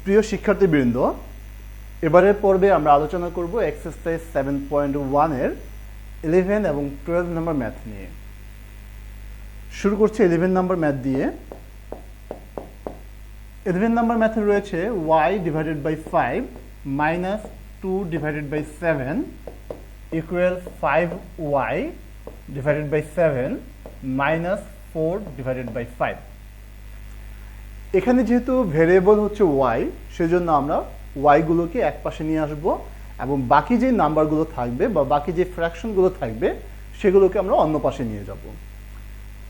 প্রিয় শিক্ষার্থীবৃন্দ, এবারের পর্বে আমরা আলোচনা করব এক্সারসাইজ 7.1 এর 11 এবং 12 নম্বর ম্যাথ নিয়ে। শুরু করছি 11 নম্বর ম্যাথ দিয়ে। 11 নম্বর ম্যাথে রয়েছে y divided by 5 minus 2 divided by 7 equal 5y divided by 7 minus 4 divided by 5। এখানে যেহেতু ভেরিয়েবল হচ্ছে y, সেজন্য আমরা y গুলোকে এক পাশে নিয়ে আসব এবং বাকি যে নাম্বারগুলো থাকবে বা বাকি যে ফ্র্যাকশনগুলো থাকবে সেগুলোকে আমরা অন্য পাশে নিয়ে যাব।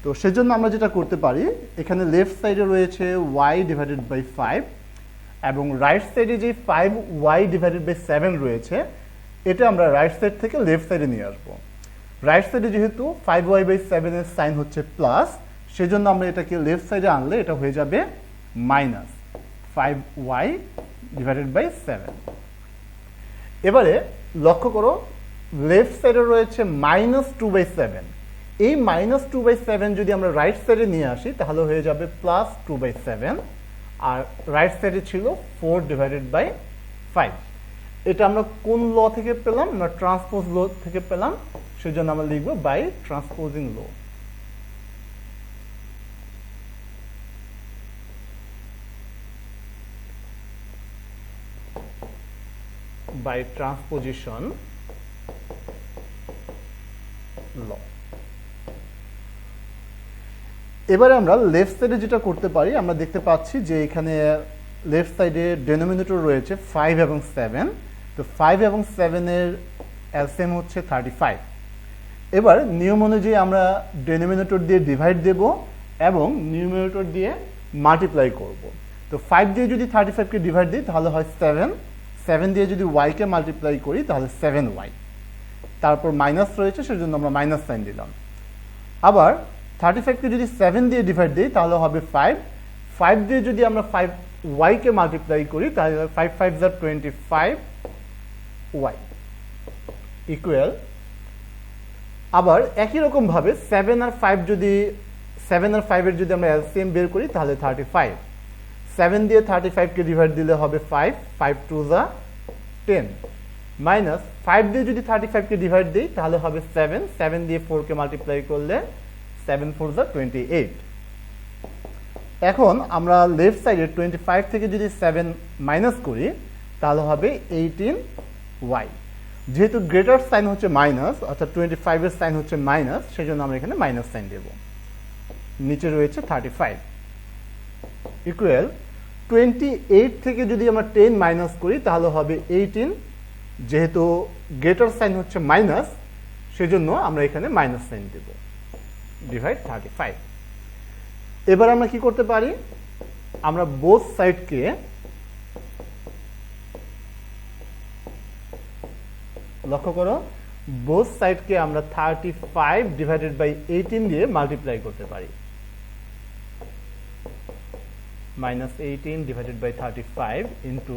তো সেজন্য আমরা যেটা করতে পারি, এখানে লেফট সাইডে রয়েছে y ডিভাইডেড বাই 5 এবং রাইট সাইডে যে 5y ডিভাইডেড বাই 7 রয়েছে, এটা আমরা রাইট সাইড থেকে লেফট সাইডে নিয়ে আসব। রাইট সাইডে যেহেতু 5y বাই 7 এর সাইন হচ্ছে প্লাস, সেজন্য আমরা এটাকে লেফট সাইডে আনলে এটা হয়ে যাবে মাইনাস 5y ডিভাইডেড বাই 7। এবারে লক্ষ্য করো, লেফট সাইডে রয়েছে মাইনাস 2 বাই 7। এই মাইনাস 2 বাই 7 যদি আমরা রাইট সাইডে নিয়ে আসি তাহলে হয়ে যাবে প্লাস 2 বাই 7, আর রাইট সাইডে ছিল 4 ডিভাইডেড বাই 5। এটা আমরা কোন ল থেকে পেলাম? আমরা ট্রান্সপোজ ল থেকে পেলাম, সেজন্য আমরা লিখব by transposing law. by transposition law। এবারে আমরা লেফট সাইডে যেটা করতে পারি, আমরা দেখতে পাচ্ছি যে এখানে লেফট সাইডে ডেনোমিনেটর রয়েছে 5 এবং 7। তো 5 এবং 7 এর এলসিএম হচ্ছে 35। এবার নিয়ম অনুযায়ী আমরা ডেনোমিনেটর দিয়ে ডিভাইড দেব এবং নিউমারেটর দিয়ে মাল্টিপ্লাই করব। তো 5 দিয়ে যদি 35 কে ডিভাইড দিই তাহলে হয় 7 দিয়ে যদি y কে মাল্টিপ্লাই করি তাহলে 7y। তারপর মাইনাস রয়েছে, সেজন্য আমরা মাইনাস সাইন দিলাম। আবার 35 কে যদি 7 দিয়ে ডিভাইড দিই তাহলে হবে 5 দিয়ে যদি আমরা 5y কে মাল্টিপ্লাই করি তাহলে 5 5 যা 25y ইকুয়াল। আবার একই রকম ভাবে 7 আর 5 এর যদি আমরা এলসিএম বের করি তাহলে 35। 7 দিয়ে 35 কে ডিভাইড দিলে হবে 5 2 যা 10 মাইনাস 5 দিয়ে যদি 35 কে ডিভাইড দিই তাহলে হবে 7 দিয়ে 4 কে মাল্টিপ্লাই করলে 7 4 যা 28। এখন আমরা লেফট সাইডে 25 থেকে যদি 7 মাইনাস করি তাহলে হবে 18y। যেহেতু গ্রেটার সাইন হচ্ছে মাইনাস, অর্থাৎ 25 এর সাইন হচ্ছে মাইনাস, সেজন্য আমরা এখানে মাইনাস সাইন দেব। নিচে রয়েছে 35 ইকুয়াল 28 থেকে যদি আমরা 10 মাইনাস করি তাহলে হবে 18। যেহেতু গ্রেটার সাইন হচ্ছে মাইনাস, সেজন্য আমরা এখানে মাইনাস সাইন দেব, ডিভাইড 35। এবার আমরা কি করতে পারি, আমরা বোথ সাইডকে লক্ষ্য করো, বোথ সাইডকে আমরা 35 ডিভাইডেড বাই 18 দিয়ে মাল্টিপ্লাই করতে পারি। minus 18 divided by 35 into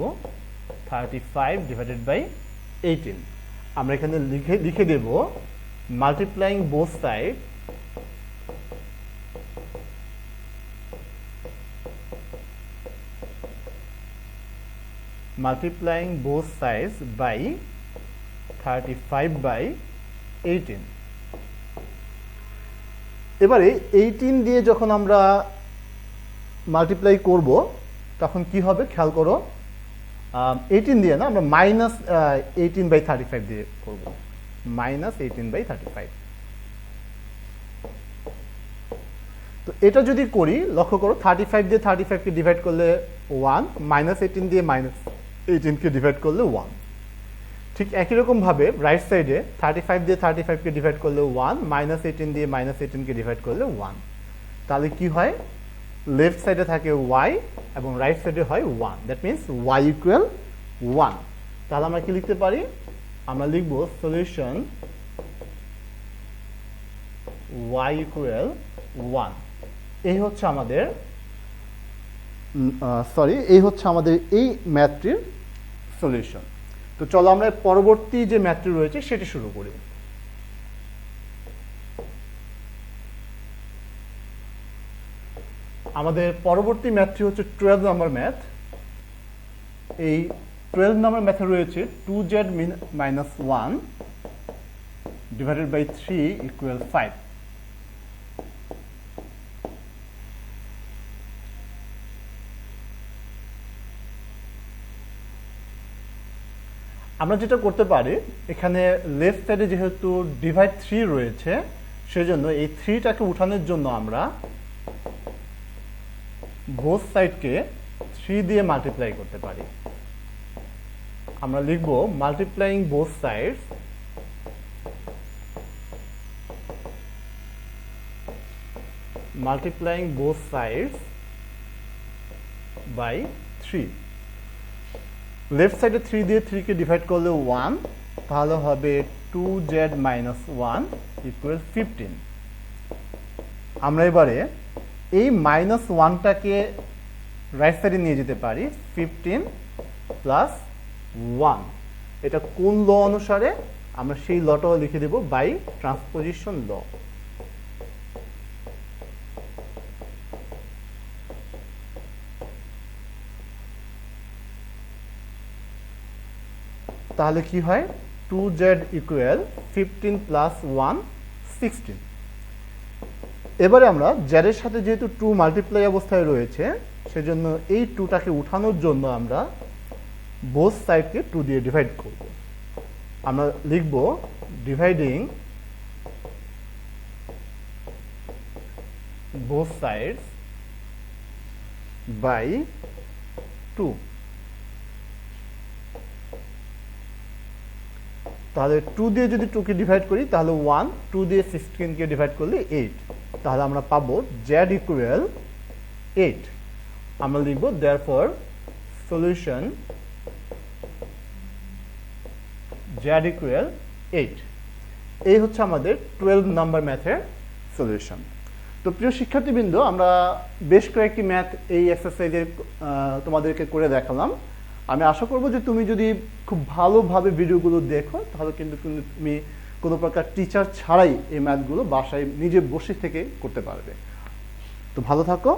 35 divided by 18। আমরা এখানে লিখে দেব multiplying both sides by 35 by 18। এবারে 18 দিয়ে যখন আমরা মাল্টিপ্লাই করব তখন কি হবে খেয়াল করো, 18 দিয়ে না, আমরা মাইনাস 18 বাই 35 দিয়ে করব, মাইনাস 18 বাই 35। তো এটা যদি করি, লক্ষ্য করো 35 দিয়ে 35 কে ডিভাইড করলে 1, মাইনাস 18 দিয়ে মাইনাস 18 কে ডিভাইড করলে 1। ঠিক একই রকম ভাবে রাইট সাইডে 35 দিয়ে 35 কে ডিভাইড করলে 1, মাইনাস 18 দিয়ে মাইনাস 18 কে ডিভাইড করলে 1। তাহলে কি হয়, লেফট সাইডে থাকে y এবং রাইট সাইডে হয় 1, দ্যাট মিনস y ইকুয়াল 1। তাহলে আমরা কি লিখতে পারি, আমরা লিখব সলিউশন y ইকুয়াল 1। এই হচ্ছে আমাদের এই ম্যাথটির সলিউশন। তো চলো আমরা পরবর্তী যে ম্যাথটি রয়েছে সেটি শুরু করি। আমাদের পরবর্তী ম্যাথটি হচ্ছে 12 নম্বর ম্যাথ। এই 12 নাম্বার মেথড রয়েছে 2z minus 1 divided by 3 equal 5. আমরা যেটা করতে পারি, এখানে লেফট সাইডে যেহেতু ডিভাইড 3 রয়েছে, সেজন্য এই 3টাকে উঠানোর জন্য আমরা বোথ সাইডকে 3 দিয়ে মাল্টিপ্লাই করতে পারি। আমরা লিখব multiplying both sides by 3। Left সাইডে 3 দিয়ে 3 কে ডিভাইড করলে 1, তাহলে হবে 2z minus 1 equal 15। আমরা এবারে এই মাইনাস 1টাকে রাইট সাইডে নিয়ে যেতে পারি, 15 প্লাস 1। এটা কোন ল অনুসারে? আমরা সেই লটাও লিখে দেব বাই ট্রান্সপোজিশন ল। তাহলে কি হয়? 2z equal 15 plus 1 16। এবারে আমরা z এর সাথে যেহেতু 2 মাল্টিপ্লাই অবস্থায় রয়েছে, সেজন্য এই 2টাকে উঠানোর জন্য আমরা বোথ সাইডকে 2 দিয়ে ডিভাইড করব। আমরা লিখব ডিভাইডিং বোথ সাইডস বাই 2। তাহলে 2 দিয়ে যদি 2 কে ডিভাইড করি তাহলে 1, 2 দিয়ে 16 কে ডিভাইড করলে 8। তাহলে আমরা পাবো z ইকুয়াল 8। আমরা লিখব therefore সলিউশন z ইকুয়াল 8। এই হচ্ছে আমাদের 12 নাম্বার ম্যাথের সলিউশন। তো প্রিয় শিক্ষার্থীবৃন্দ, আমরা বেশ কয়েকটি ম্যাথ এই এক্সারসাইজে তোমাদেরকে করে দেখালাম। আমি আশা করব যে তুমি যদি খুব ভালোভাবে ভিডিওগুলো দেখো, তাহলে কিন্তু তুমি কোনো প্রকার টিচার ছাড়াই এই ম্যাথগুলো বাসায় নিজে বসে থেকে করতে পারবে। তো ভালো থাকো।